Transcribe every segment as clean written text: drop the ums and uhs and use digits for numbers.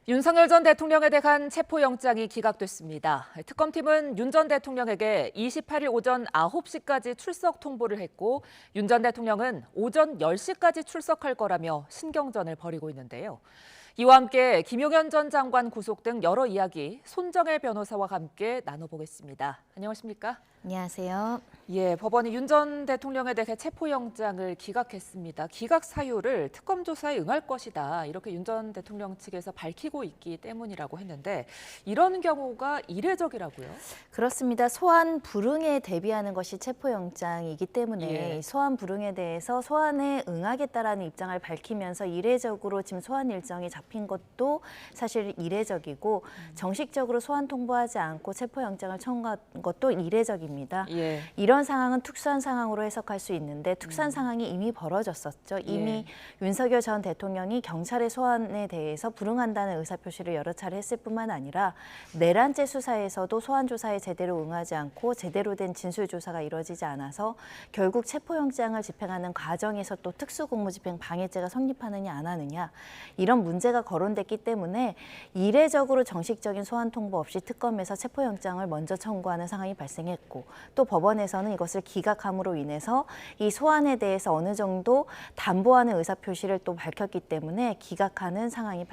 윤석열 전 대통령에 대한 체포영장이 기각됐습니다. 특검팀은 윤 전 대통령에게 28일 오전 9시까지 출석 통보를 했고 윤 전 대통령은 오전 10시까지 출석할 거라며 신경전을 벌이고 있는데요. 이와 함께 김용현 전 장관 구속 등 여러 이야기 손정혜 변호사와 함께 나눠보겠습니다. 안녕하십니까? 안녕하세요. 예, 법원이 윤 전 대통령에 대해 체포영장을 기각했습니다. 기각 사유를 특검 조사에 응할 것이다. 이렇게 윤 전 대통령 측에서 밝히고 있기 때문이라고 했는데 이런 경우가 이례적이라고요? 그렇습니다. 소환 불응에 대비하는 것이 체포영장이기 때문에 예. 소환 불응에 대해서 소환에 응하겠다라는 입장을 밝히면서 이례적으로 지금 소환 일정이 잡힌 것도 사실 이례적이고 정식적으로 소환 통보하지 않고 체포영장을 청구한 것도 이례적입니다. 예. 이런 상황은 특수한 상황으로 해석할 수 있는데 특수한 상황이 이미 벌어졌었죠. 이미 윤석열 전 대통령이 경찰의 소환에 대해서 불응한다는 의사표시를 여러 차례 했을 뿐만 아니라 내란죄 수사에서도 소환 조사에 제대로 응하지 않고 제대로 된 진술 조사가 이루어지지 않아서 결국 체포영장을 집행하는 과정에서 또 특수공무집행 방해죄가 성립하느냐 안 하느냐 이런 문제가 거론됐기 때문에 이례적으로 정식적인 소환 통보 없이 특검에서 체포영장을 먼저 청구하는 상황이 발생했고 또 법원에서는 이것을 기각함으로 인해서 이 소환에 대해서 어느 정도 담보하는 의사표시를 또 밝혔기 때문에 기각하는 상황이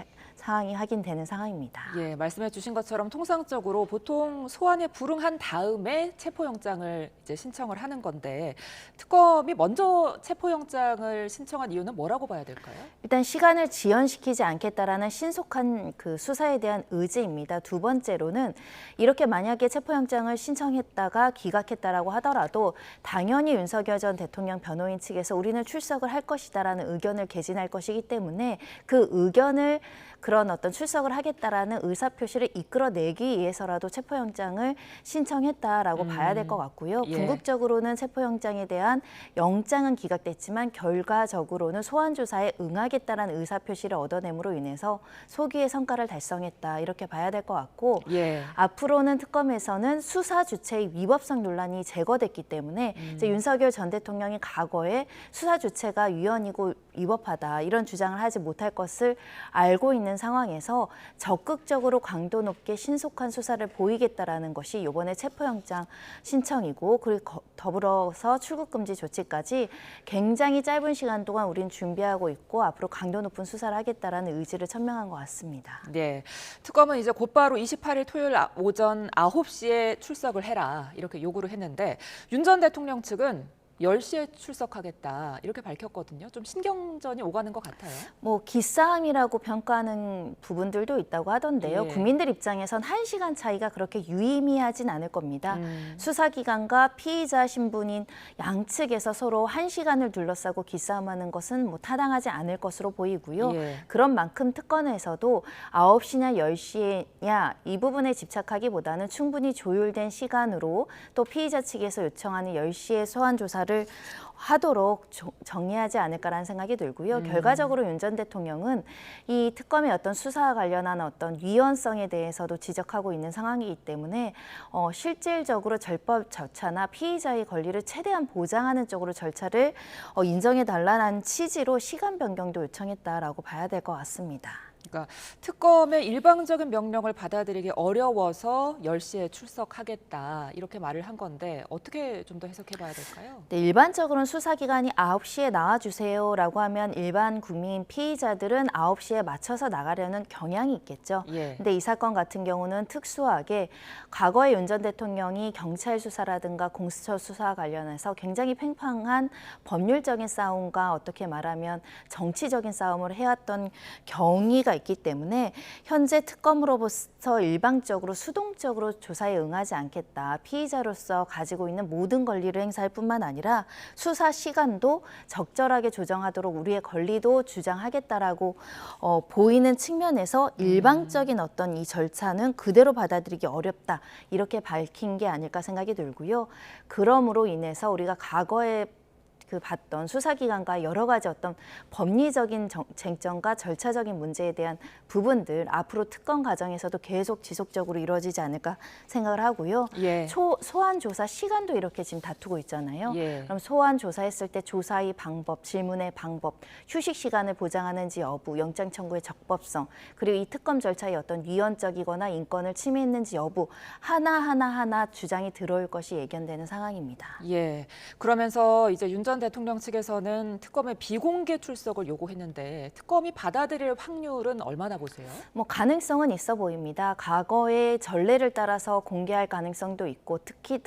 확인되는 상황입니다. 예, 말씀해 주신 것처럼 통상적으로 보통 소환에 불응한 다음에 체포영장을 이제 신청을 하는 건데 특검이 먼저 체포영장을 신청한 이유는 뭐라고 봐야 될까요? 일단 시간을 지연시키지 않겠다라는 신속한 그 수사에 대한 의지입니다. 두 번째로는 이렇게 만약에 체포영장을 신청했다가 기각했다라고 하더라도 당연히 윤석열 전 대통령 변호인 측에서 우리는 출석을 할 것이다라는 의견을 개진할 것이기 때문에 그 의견을 그런 어떤 출석을 하겠다라는 의사표시를 이끌어내기 위해서라도 체포영장을 신청했다라고 봐야 될 것 같고요. 예. 궁극적으로는 체포영장에 대한 영장은 기각됐지만 결과적으로는 소환조사에 응하겠다라는 의사표시를 얻어냄으로 인해서 소기의 성과를 달성했다 이렇게 봐야 될 것 같고 예. 앞으로는 특검에서는 수사 주체의 위법성 논란이 제거됐기 때문에 이제 윤석열 전 대통령이 과거에 수사 주체가 위헌이고 위법하다 이런 주장을 하지 못할 것을 알고 있는 상황에서 적극적으로 강도 높게 신속한 수사를 보이겠다라는 것이 이번에 체포영장 신청이고 그리고 더불어서 출국금지 조치까지 굉장히 짧은 시간 동안 우린 준비하고 있고 앞으로 강도 높은 수사를 하겠다라는 의지를 천명한 것 같습니다. 네, 특검은 이제 곧바로 28일 토요일 오전 9시에 출석을 해라 이렇게 요구를 했는데 윤 전 대통령 측은 10시에 출석하겠다 이렇게 밝혔거든요. 좀 신경전이 오가는 것 같아요. 뭐 기싸움이라고 평가하는 부분들도 있다고 하던데요. 예. 국민들 입장에선 1시간 차이가 그렇게 유의미하진 않을 겁니다. 수사기관과 피의자 신분인 양측에서 서로 1시간을 둘러싸고 기싸움하는 것은 뭐 타당하지 않을 것으로 보이고요. 예. 그런 만큼 특검에서도 9시냐 10시냐 이 부분에 집착하기보다는 충분히 조율된 시간으로 또 피의자 측에서 요청하는 10시에 소환 조사를 하도록 정리하지 않을까라는 생각이 들고요. 결과적으로 윤 전 대통령은 이 특검의 어떤 수사와 관련한 어떤 위헌성에 대해서도 지적하고 있는 상황이기 때문에 실질적으로 절법 절차나 피의자의 권리를 최대한 보장하는 쪽으로 절차를 인정해달라는 취지로 시간 변경도 요청했다라고 봐야 될 것 같습니다. 그러니까 특검의 일방적인 명령을 받아들이기 어려워서 10시에 출석하겠다 이렇게 말을 한 건데 어떻게 좀 더 해석해 봐야 될까요? 네, 일반적으로는 수사기관이 9시에 나와주세요라고 하면 일반 국민 피의자들은 9시에 맞춰서 나가려는 경향이 있겠죠. 예. 근데 이 사건 같은 경우는 특수하게 과거에 윤 전 대통령이 경찰 수사라든가 공수처 수사와 관련해서 굉장히 팽팽한 법률적인 싸움과 어떻게 말하면 정치적인 싸움을 해왔던 경위가 있기 때문에 현재 특검으로부터 일방적으로 수동적으로 조사에 응하지 않겠다. 피의자로서 가지고 있는 모든 권리를 행사할 뿐만 아니라 수사 시간도 적절하게 조정하도록 우리의 권리도 주장하겠다라고 보이는 측면에서 일방적인 어떤 이 절차는 그대로 받아들이기 어렵다. 이렇게 밝힌 게 아닐까 생각이 들고요. 그러므로 인해서 우리가 과거에 그 봤던 수사기관과 여러 가지 어떤 법리적인 쟁점과 절차적인 문제에 대한 부분들 앞으로 특검 과정에서도 계속 지속적으로 이루어지지 않을까 생각을 하고요. 예. 소환 조사 시간도 이렇게 지금 다투고 있잖아요. 예. 그럼 소환 조사했을 때 조사의 방법, 질문의 방법, 휴식 시간을 보장하는지 여부, 영장 청구의 적법성, 그리고 이 특검 절차의 어떤 위헌적이거나 인권을 침해했는지 여부 하나 주장이 들어올 것이 예견되는 상황입니다. 예. 그러면서 이제 윤 전 대통령 측에서는 특검의 비공개 출석을 요구했는데 특검이 받아들일 확률은 얼마나 보세요? 뭐 가능성은 있어 보입니다. 과거의 전례를 따라서 공개할 가능성도 있고 특히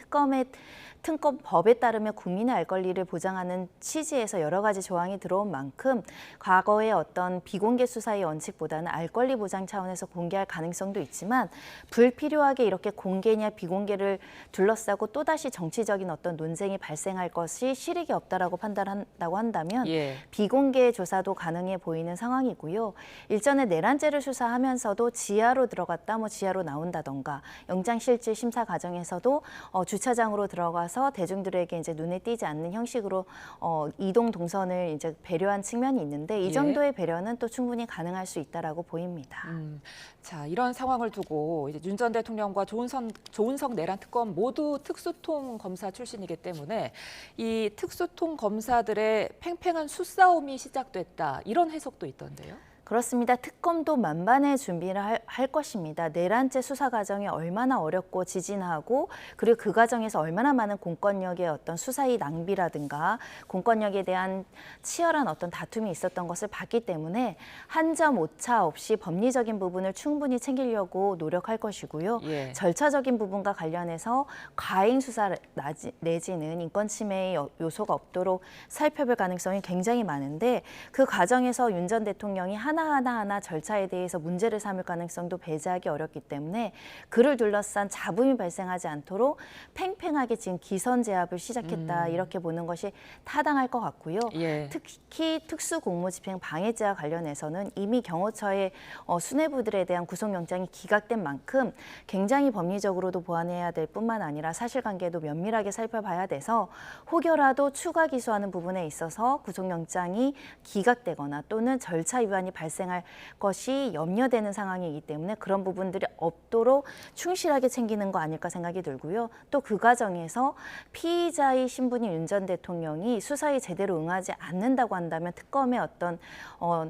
특검법에 따르면 국민의 알 권리를 보장하는 취지에서 여러 가지 조항이 들어온 만큼 과거의 어떤 비공개 수사의 원칙보다는 알 권리 보장 차원에서 공개할 가능성도 있지만 불필요하게 이렇게 공개냐 비공개를 둘러싸고 또다시 정치적인 어떤 논쟁이 발생할 것이 실익이 없다라고 판단한다고 한다면 예. 비공개 조사도 가능해 보이는 상황이고요. 일전에 내란죄를 수사하면서도 지하로 들어갔다 지하로 나온다던가 영장실질 심사 과정에서도 주차장으로 들어가서 대중들에게 이제 눈에 띄지 않는 형식으로 이동 동선을 이제 배려한 측면이 있는데 이 정도의 배려는 또 충분히 가능할 수 있다라고 보입니다. 자, 이런 상황을 두고 이제 윤 전 대통령과 조은석 내란 특검 모두 특수통 검사 출신이기 때문에 이 특수통 검사들의 팽팽한 수싸움이 시작됐다 이런 해석도 있던데요. 그렇습니다. 특검도 만반의 준비를 할 것입니다. 내란죄 수사 과정이 얼마나 어렵고 지진하고 그리고 그 과정에서 얼마나 많은 공권력의 어떤 수사의 낭비라든가 공권력에 대한 치열한 어떤 다툼이 있었던 것을 봤기 때문에 한 점 오차 없이 법리적인 부분을 충분히 챙기려고 노력할 것이고요. 예. 절차적인 부분과 관련해서 과잉 수사 내지는 인권 침해의 요소가 없도록 살펴볼 가능성이 굉장히 많은데 그 과정에서 윤 전 대통령이 하나하나 절차에 대해서 문제를 삼을 가능성도 배제하기 어렵기 때문에 그를 둘러싼 잡음이 발생하지 않도록 팽팽하게 지금 기선 제압을 시작했다 이렇게 보는 것이 타당할 것 같고요. 예. 특히 특수공무집행 방해죄와 관련해서는 이미 경호처의 수뇌부들에 대한 구속영장이 기각된 만큼 굉장히 법리적으로도 보완해야 될 뿐만 아니라 사실관계도 면밀하게 살펴봐야 돼서 혹여라도 추가 기소하는 부분에 있어서 구속영장이 기각되거나 또는 절차 위반이 발생할 것이 염려되는 상황이기 때문에 그런 부분들이 없도록 충실하게 챙기는 거 아닐까 생각이 들고요. 또 그 과정에서 피의자의 신분인 윤 전 대통령이 수사에 제대로 응하지 않는다고 한다면 특검의 어떤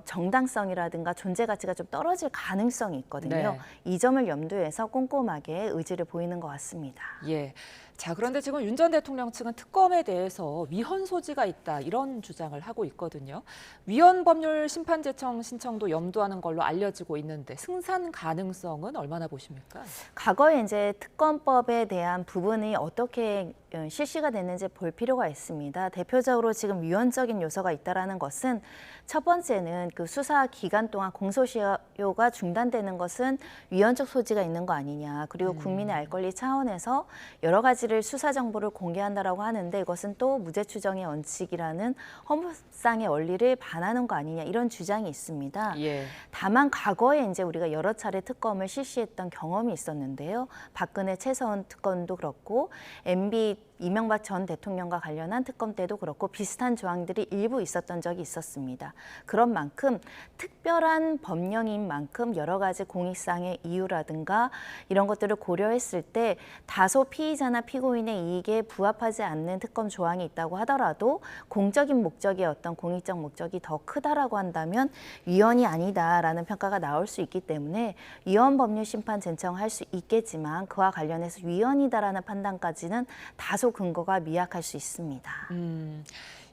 정당성이라든가 존재 가치가 좀 떨어질 가능성이 있거든요. 네. 이 점을 염두해서 꼼꼼하게 의지를 보이는 것 같습니다. 예. 자, 그런데 지금 윤 전 대통령 측은 특검에 대해서 위헌 소지가 있다 이런 주장을 하고 있거든요. 위헌 법률 심판 제청 신청도 염두하는 걸로 알려지고 있는데 승산 가능성은 얼마나 보십니까? 과거에 이제 특검법에 대한 부분이 어떻게 실시가 됐는지 볼 필요가 있습니다. 대표적으로 지금 위헌적인 요소가 있다라는 것은 첫 번째는 그 수사 기간 동안 공소시효가 중단되는 것은 위헌적 소지가 있는 거 아니냐. 그리고 국민의 알 권리 차원에서 여러 가지를 수사 정보를 공개한다라고 하는데 이것은 또 무죄 추정의 원칙이라는 헌법상의 원리를 반하는 거 아니냐 이런 주장이 있습니다. 예. 다만 과거에 이제 우리가 여러 차례 특검을 실시했던 경험이 있었는데요. 박근혜 최서원 특검도 그렇고 MB 이명박 전 대통령과 관련한 특검 때도 그렇고 비슷한 조항들이 일부 있었던 적이 있었습니다. 그런 만큼 특별한 법령인 만큼 여러 가지 공익상의 이유라든가 이런 것들을 고려했을 때 다소 피의자나 피고인의 이익에 부합하지 않는 특검 조항이 있다고 하더라도 공적인 목적의 어떤 공익적 목적이 더 크다라고 한다면 위헌이 아니다라는 평가가 나올 수 있기 때문에 위헌 법률 심판 제청할 수 있겠지만 그와 관련해서 위헌이다라는 판단까지는 다소 근거가 미약할 수 있습니다.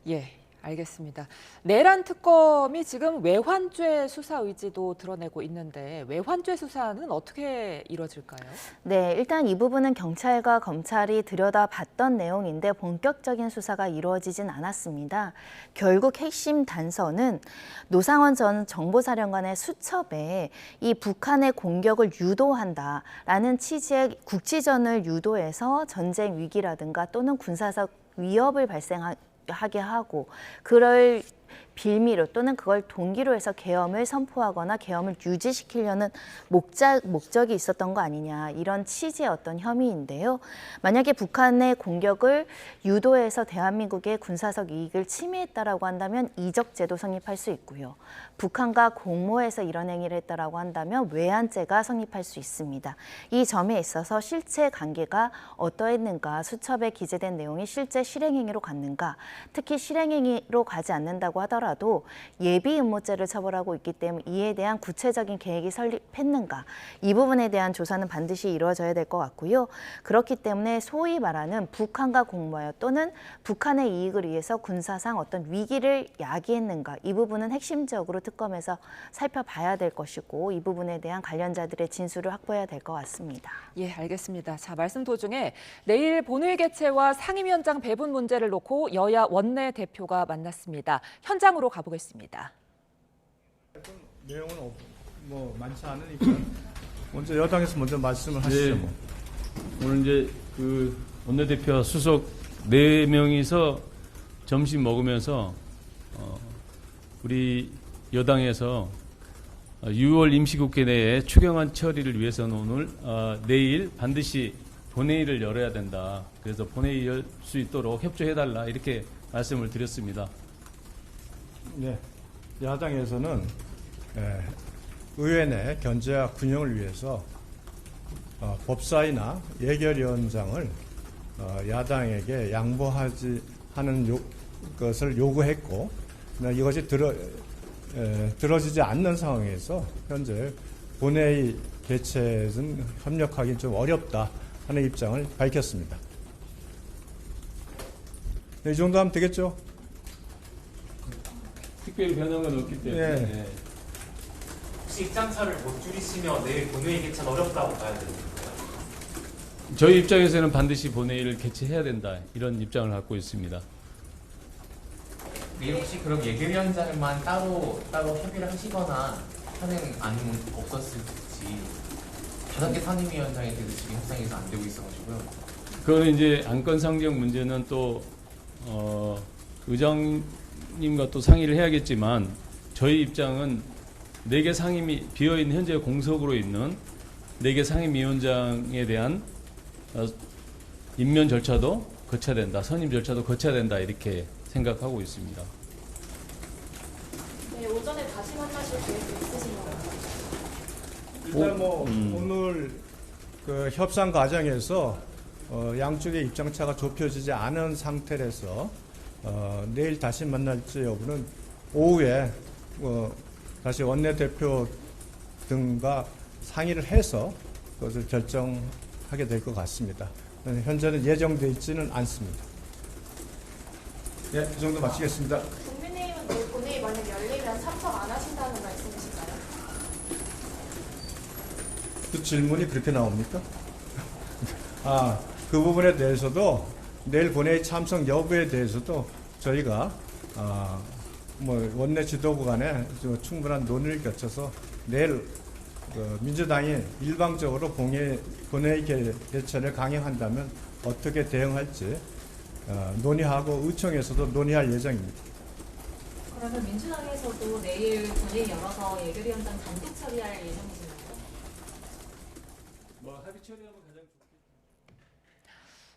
예, 알겠습니다. 내란 특검이 지금 외환죄 수사 의지도 드러내고 있는데 외환죄 수사는 어떻게 이루어질까요? 네, 일단 이 부분은 경찰과 검찰이 들여다봤던 내용인데 본격적인 수사가 이루어지진 않았습니다. 결국 핵심 단서는 노상원 전 정보사령관의 수첩에 이 북한의 공격을 유도한다라는 취지의 국지전을 유도해서 전쟁 위기라든가 또는 군사적 위협을 발생하게 하고 그럴 빌미로 또는 그걸 동기로 해서 계엄을 선포하거나 계엄을 유지시키려는 목적이 있었던 거 아니냐, 이런 취지의 어떤 혐의인데요. 만약에 북한의 공격을 유도해서 대한민국의 군사적 이익을 침해했다라고 한다면 이적죄도 성립할 수 있고요. 북한과 공모해서 이런 행위를 했다라고 한다면 외환죄가 성립할 수 있습니다. 이 점에 있어서 실체 관계가 어떠했는가, 수첩에 기재된 내용이 실제 실행행위로 갔는가, 특히 실행행위로 가지 않는다고 하더라도 예비 음모죄를 처벌하고 있기 때문에 이에 대한 구체적인 계획이 설립했는가, 이 부분에 대한 조사는 반드시 이루어져야 될 것 같고요. 그렇기 때문에 소위 말하는 북한과 공모하여 또는 북한의 이익을 위해서 군사상 어떤 위기를 야기했는가, 이 부분은 핵심적으로 특검에서 살펴봐야 될 것이고, 이 부분에 대한 관련자들의 진술을 확보해야 될 것 같습니다. 예, 알겠습니다. 자, 말씀 도중에 내일 본회의 개최와 상임위원장 배분 문제를 놓고 여야 원내대표가 만났습니다. 현장으로 가보겠습니다. 내용은 뭐 많지 않으니까 먼저 여당에서 먼저 말씀을 하시죠. 네, 오늘 이제 그 원내대표 수석 4명이서 점심 먹으면서 우리 여당에서 6월 임시국회 내에 추경안 처리를 위해서는 오늘 내일 반드시 본회의를 열어야 된다. 그래서 본회의 열 수 있도록 협조해달라, 이렇게 말씀을 드렸습니다. 네, 야당에서는 의회 내 견제와 균형을 위해서 법사위나 예결위원장을 야당에게 양보하지 하는 것을 요구했고, 이것이 들어지지 않는 상황에서 현재 본회의 개최는 협력하기 좀 어렵다 하는 입장을 밝혔습니다. 네, 이 정도 하면 되겠죠? 특별히 변한 건 없기 때문에. 예. 네. 혹시 입장차를 못 줄이시면 내일 본회의 개최는 어렵다고 봐야 되는가요? 저희 입장에서는 반드시 본회의를 개최해야 된다, 이런 입장을 갖고 있습니다. 내일 혹시 그럼 예결위원장만 따로 협의를 하시거나 하는 안은 없었을지, 5개 상임위원장에 대해서 지금 협상에서 안 되고 있어가지고요. 그거는 이제 안건 상정 문제는 또 의장님과 또 상의를 해야겠지만, 저희 입장은 4개 상임위 비어있는 현재 공석으로 있는 4개 상임위원장에 대한 임면 절차도 거쳐야 된다, 선임 절차도 거쳐야 된다, 이렇게 생각하고 있습니다. 네, 오전에 다시 만나실 계획도 있으신 건가요? 일단 오늘 그 협상 과정에서 양쪽의 입장차가 좁혀지지 않은 상태라서 내일 다시 만날지 여부는 오후에 다시 원내대표 등과 상의를 해서 그것을 결정하게 될 것 같습니다. 현재는 예정되어 있지는 않습니다. 예, 이 정도 마치겠습니다. 국민의힘은 내일 본회의 만약 열리면 참석 안 하신다는 말씀이실까요? 그 질문이 그렇게 나옵니까? 그 부분에 대해서도 내일 본회의 참석 여부에 대해서도 저희가 원내 지도부 간에 충분한 논의를 거쳐서 내일 민주당이 일방적으로 본회의 개최를 강행한다면 어떻게 대응할지 논의하고 의총에서도 논의할 예정입니다. 그러면 민주당에서도 내일 본회의 열어서 예결위원장 단독 처리할 예정이신가요? 합의 처리하면 가장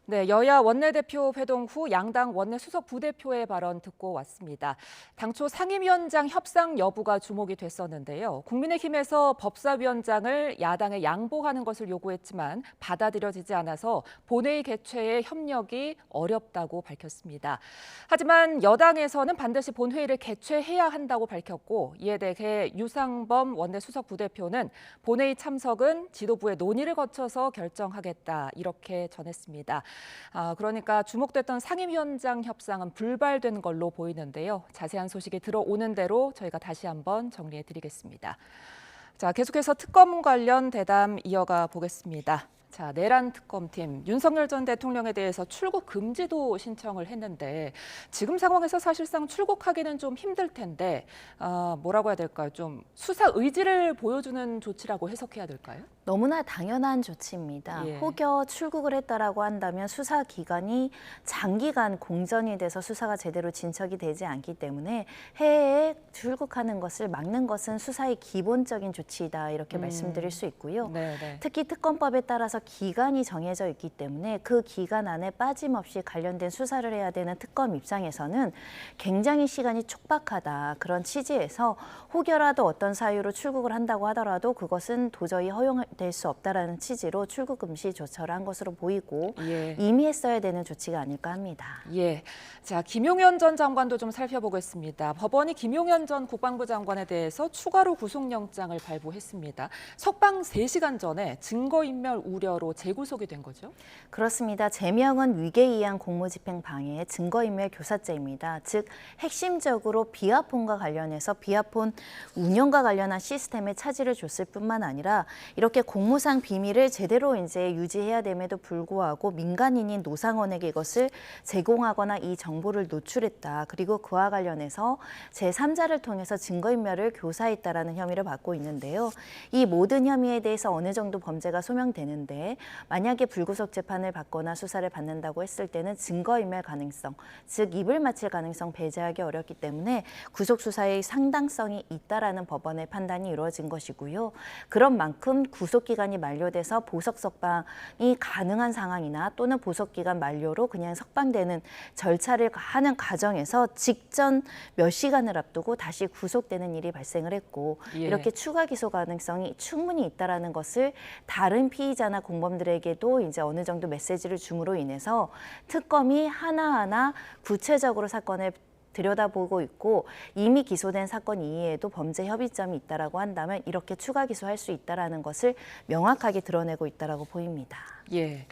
네, 여야 원내대표 회동 후 양당 원내수석 부대표의 발언 듣고 왔습니다. 당초 상임위원장 협상 여부가 주목이 됐었는데요. 국민의힘에서 법사위원장을 야당에 양보하는 것을 요구했지만 받아들여지지 않아서 본회의 개최에 협력이 어렵다고 밝혔습니다. 하지만 여당에서는 반드시 본회의를 개최해야 한다고 밝혔고, 이에 대해 유상범 원내수석 부대표는 본회의 참석은 지도부의 논의를 거쳐서 결정하겠다, 이렇게 전했습니다. 그러니까 주목됐던 상임위원장 협상은 불발된 걸로 보이는데요. 자세한 소식이 들어오는 대로 저희가 다시 한번 정리해 드리겠습니다. 자, 계속해서 특검 관련 대담 이어가 보겠습니다. 자, 내란 특검팀 윤석열 전 대통령에 대해서 출국 금지도 신청을 했는데 지금 상황에서 사실상 출국하기는 좀 힘들 텐데 뭐라고 해야 될까요? 좀 수사 의지를 보여주는 조치라고 해석해야 될까요? 너무나 당연한 조치입니다. 예. 혹여 출국을 했다라고 한다면 수사 기간이 장기간 공전이 돼서 수사가 제대로 진척이 되지 않기 때문에 해외에 출국하는 것을 막는 것은 수사의 기본적인 조치이다 이렇게 말씀드릴 수 있고요. 네. 특히 특검법에 따라서 기간이 정해져 있기 때문에 그 기간 안에 빠짐없이 관련된 수사를 해야 되는 특검 입장에서는 굉장히 시간이 촉박하다 그런 취지에서 혹여라도 어떤 사유로 출국을 한다고 하더라도 그것은 도저히 허용될 수 없다라는 취지로 출국 금지 조처를 한 것으로 보이고 예. 이미 했어야 되는 조치가 아닐까 합니다. 예. 자, 김용현 전 장관도 좀 살펴보겠습니다. 법원이 김용현 전 국방부 장관에 대해서 추가로 구속영장을 발부했습니다. 석방 3시간 전에 증거인멸 우려로 재구속이 된 거죠? 그렇습니다. 제명은 위계이양 공무집행 방해, 증거인멸 교사죄입니다. 즉 핵심적으로 비아폰과 관련해서 비아폰 운영과 관련한 시스템에 차질을 줬을 뿐만 아니라 이렇게 공무상 비밀을 제대로 이제 유지해야 됨에도 불구하고 민간인인 노상원에게 이것을 제공하거나 이 정보를 노출했다. 그리고 그와 관련해서 제3자를 통해서 증거인멸을 교사했다라는 혐의를 받고 있는데요. 이 모든 혐의에 대해서 어느 정도 범죄가 소명되는데 만약에 불구속 재판을 받거나 수사를 받는다고 했을 때는 증거인멸 가능성, 즉 입을 맞힐 가능성 배제하기 어렵기 때문에 구속 수사의 상당성이 있다라는 법원의 판단이 이루어진 것이고요. 그런 만큼 구속 기간이 만료돼서 보석 석방이 가능한 상황이나 또는 보석 기간 만료로 그냥 석방되는 절차를 하는 과정에서 직전 몇 시간을 앞두고 다시 구속되는 일이 발생을 했고 예. 이렇게 추가 기소 가능성이 충분히 있다라는 것을 다른 피의자나 공범들에게도 이제 어느 정도 메시지를 줌으로 인해서 특검이 하나하나 구체적으로 사건을 들여다보고 있고 이미 기소된 사건 이외에도 범죄 협의점이 있다라고 한다면 이렇게 추가 기소할 수 있다라는 것을 명확하게 드러내고 있다라고 보입니다. 예.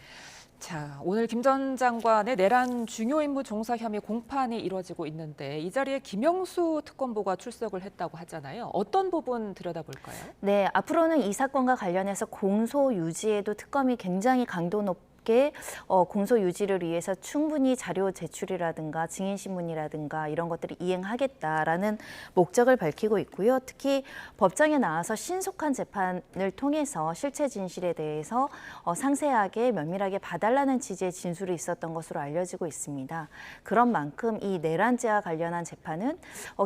자, 오늘 김 전 장관의 내란 중요 임무 종사 혐의 공판이 이루어지고 있는데 이 자리에 김영수 특검보가 출석을 했다고 하잖아요. 어떤 부분 들여다볼까요? 네, 앞으로는 이 사건과 관련해서 공소 유지에도 특검이 굉장히 강도 높게 공소 유지를 위해서 충분히 자료 제출이라든가 증인신문이라든가 이런 것들을 이행하겠다라는 목적을 밝히고 있고요. 특히 법정에 나와서 신속한 재판을 통해서 실체 진실에 대해서 상세하게 면밀하게 봐달라는 취지의 진술이 있었던 것으로 알려지고 있습니다. 그런 만큼 이 내란죄와 관련한 재판은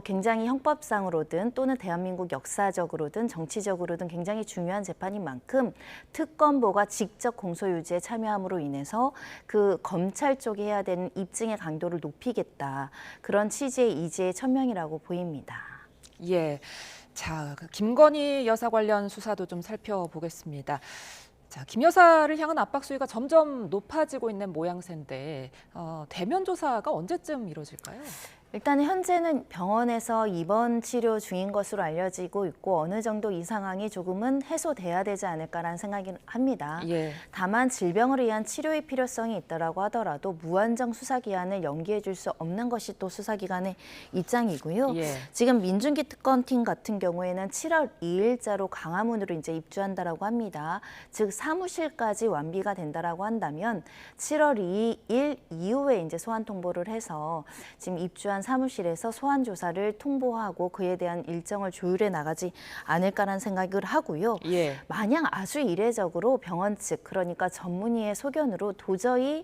굉장히 형법상으로든 또는 대한민국 역사적으로든 정치적으로든 굉장히 중요한 재판인 만큼 특검보가 직접 공소 유지에 참여함으로 인해서 그 검찰 쪽이 해야 되는 입증의 강도를 높이겠다. 그런 취지의 이지의 천명이라고 보입니다. 예. 자, 그 김건희 여사 관련 수사도 좀 살펴보겠습니다. 자, 김 여사를 향한 압박 수위가 점점 높아지고 있는 모양새인데 대면 조사가 언제쯤 이루어질까요? 일단 현재는 병원에서 입원 치료 중인 것으로 알려지고 있고 어느 정도 이 상황이 조금은 해소돼야 되지 않을까라는 생각이 합니다. 예. 다만 질병을 위한 치료의 필요성이 있다라고 하더라도 무한정 수사기한을 연기해 줄 수 없는 것이 또 수사기관의 입장이고요. 예. 지금 민준기 특검팀 같은 경우에는 7월 2일자로 광화문으로 이제 입주한다라고 합니다. 즉 사무실까지 완비가 된다라고 한다면 7월 2일 이후에 이제 소환 통보를 해서 지금 입주한 사무실에서 소환 조사를 통보하고 그에 대한 일정을 조율해 나가지 않을까라는 생각을 하고요. 예. 만약 아주 이례적으로 병원 측 그러니까 전문의의 소견으로 도저히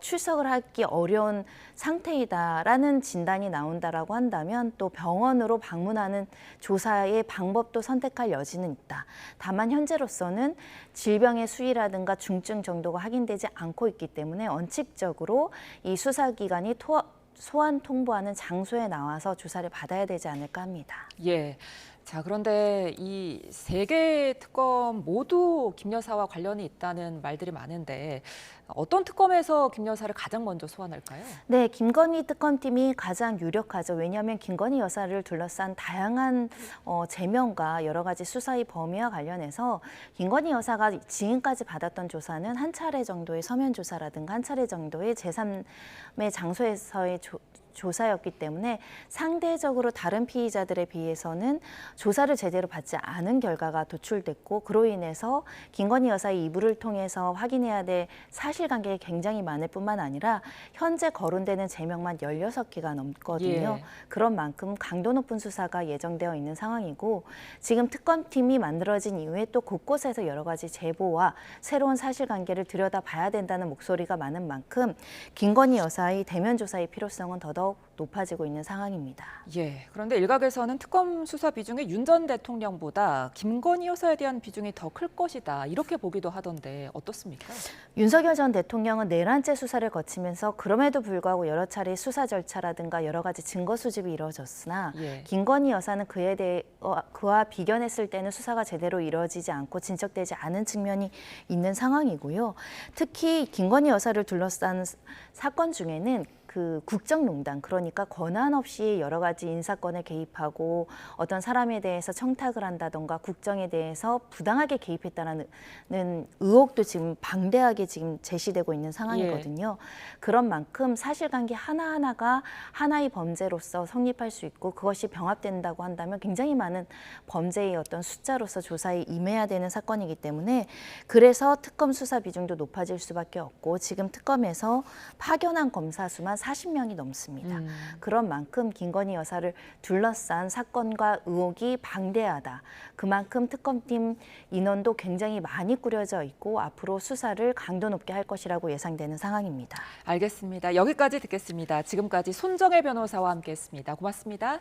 출석을 하기 어려운 상태이다라는 진단이 나온다라고 한다면 또 병원으로 방문하는 조사의 방법도 선택할 여지는 있다. 다만 현재로서는 질병의 수위라든가 중증 정도가 확인되지 않고 있기 때문에 원칙적으로 이 수사기관이 소환 통보하는 장소에 나와서 조사를 받아야 되지 않을까 합니다. 예. 자, 그런데 이 3개 특검 모두 김 여사와 관련이 있다는 말들이 많은데 어떤 특검에서 김 여사를 가장 먼저 소환할까요? 네, 김건희 특검팀이 가장 유력하죠. 왜냐하면 김건희 여사를 둘러싼 다양한 제명과 여러 가지 수사의 범위와 관련해서 김건희 여사가 지금까지 받았던 조사는 한 차례 정도의 서면 조사라든가 한 차례 정도의 제3의 장소에서의 조사였기 때문에 상대적으로 다른 피의자들에 비해서는 조사를 제대로 받지 않은 결과가 도출됐고 그로 인해서 김건희 여사의 이불을 통해서 확인해야 될 사실관계가 굉장히 많을 뿐만 아니라 현재 거론되는 제명만 16개가 넘거든요. 예. 그런 만큼 강도 높은 수사가 예정되어 있는 상황이고 지금 특검팀이 만들어진 이후에 또 곳곳에서 여러 가지 제보와 새로운 사실관계를 들여다봐야 된다는 목소리가 많은 만큼 김건희 여사의 대면 조사의 필요성은 더더욱 높아지고 있는 상황입니다. 예. 그런데 일각에서는 특검 수사 비중이 윤 전 대통령보다 김건희 여사에 대한 비중이 더 클 것이다. 이렇게 보기도 하던데 어떻습니까? 윤석열 전 대통령은 내란죄 수사를 거치면서 그럼에도 불구하고 여러 차례 수사 절차라든가 여러 가지 증거 수집이 이루어졌으나 예. 김건희 여사는 그에 대해 그와 비견했을 때는 수사가 제대로 이루어지지 않고 진척되지 않은 측면이 있는 상황이고요. 특히 김건희 여사를 둘러싼 사건 중에는 그 국정농단, 그러니까 권한 없이 여러 가지 인사권에 개입하고 어떤 사람에 대해서 청탁을 한다던가 국정에 대해서 부당하게 개입했다는 의혹도 지금 방대하게 지금 제시되고 있는 상황이거든요. 그런 만큼 사실관계 하나하나가 하나의 범죄로서 성립할 수 있고 그것이 병합된다고 한다면 굉장히 많은 범죄의 어떤 숫자로서 조사에 임해야 되는 사건이기 때문에 그래서 특검 수사 비중도 높아질 수밖에 없고 지금 특검에서 파견한 검사 수만 40명이 넘습니다. 그런 만큼 김건희 여사를 둘러싼 사건과 의혹이 방대하다. 그만큼 특검팀 인원도 굉장히 많이 꾸려져 있고 앞으로 수사를 강도 높게 할 것이라고 예상되는 상황입니다. 알겠습니다. 여기까지 듣겠습니다. 지금까지 손정혜 변호사와 함께했습니다. 고맙습니다.